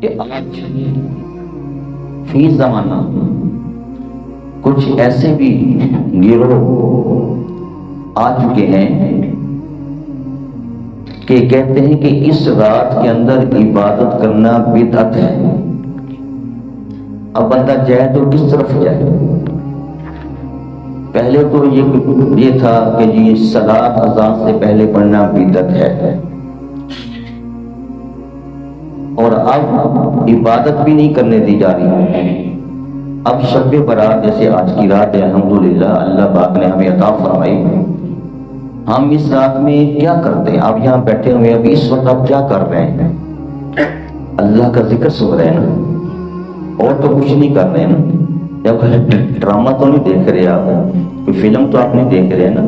کہ آج فی زمانہ کچھ ایسے بھی گروہ آ چکے ہیں کہ کہتے ہیں کہ اس رات کے اندر عبادت کرنا بدعت ہے۔ اب بندہ جائے تو کس طرف جائے؟ پہلے تو یہ تھا کہ جی صلاۃ اذان سے پہلے پڑھنا بدعت ہے، اور اب عبادت بھی نہیں کرنے دی جا رہی ہے۔ اب شب برات جیسے آج کی رات ہے، الحمدللہ اللہ پاک نے ہمیں عطا فرمائی، ہم اس رات میں کیا کرتے ہیں؟ آپ یہاں بیٹھے ہوئے ابھی اس وقت آپ کیا کر رہے ہیں؟ اللہ کا ذکر سن رہے ہیں نا، اور تو کچھ نہیں کر رہے ہیں نا۔ جب ڈرامہ تو نہیں دیکھ رہے آپ، کوئی فلم تو آپ نہیں دیکھ رہے ہیں نا،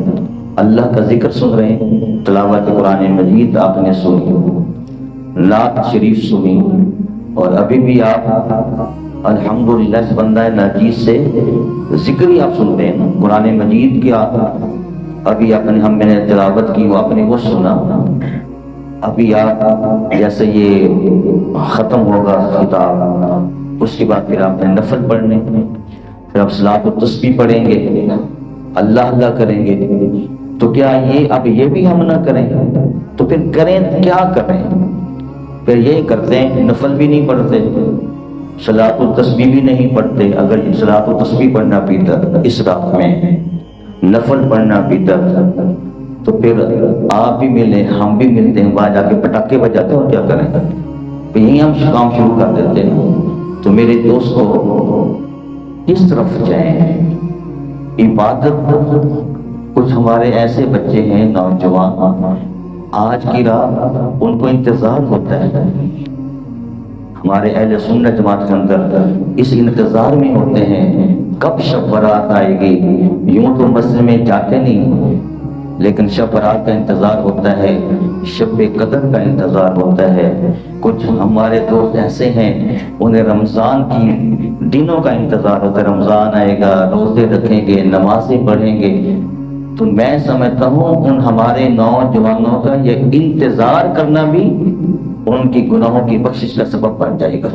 اللہ کا ذکر سن رہے ہیں، تلاوت قرآن مجید آپ نے سنی، نعت شریف سنی، اور ابھی بھی آپ الحمدللہ اس بندہ ناجیز سے ذکر ہی آپ سنتے ہیں نا، قرآن مجید کی آپ ابھی میں نے تلاوت کی، وہ آپ نے وہ سنا۔ ابھی آپ جیسے یہ ختم ہوگا خطاب، اس کے بعد پھر آپ نے نفل پڑھنے، پھر آپ صلاۃ التسبیح پڑھیں گے، اللہ اللہ کریں گے۔ تو کیا اب یہ بھی ہم نہ کریں؟ تو پھر کریں کیا کریں؟ پھر یہی کرتے ہیں، نفل بھی نہیں پڑھتے، صلاۃ التسبیح بھی نہیں پڑھتے۔ اگر صلاۃ التسبیح پڑھنا بدعت اس رات میں، نفل پڑھنا بدعت، تو پھر آپ بھی ملیں ہم بھی ملتے ہیں، وہاں جا کے پٹاخے بجاتے ہیں، کیا کریں؟ تو یہیں ہم کام شروع کر دیتے ہیں۔ تو میرے دوستو، کس طرف جائیں؟ عبادت، کچھ ہمارے ایسے بچے ہیں نوجوان، آج کی رات ان کو انتظار ہوتا ہے، ہمارے اہل سنت جماعت کے اندر اس انتظار میں ہوتے ہیں کب شب برات آئے گی۔ یوں تو مسجد میں جاتے نہیں، لیکن شب برات کا انتظار ہوتا ہے، شب قدر کا انتظار ہوتا ہے۔ کچھ ہمارے دوست ایسے ہیں، انہیں رمضان کی دنوں کا انتظار ہوتا ہے، رمضان آئے گا، روزے رکھیں گے، نمازیں پڑھیں گے۔ تو میں سمجھتا ہوں ان ہمارے نوجوانوں کا یہ انتظار کرنا بھی ان کی گناہوں کی بخشش کا سبب بن جائے گا۔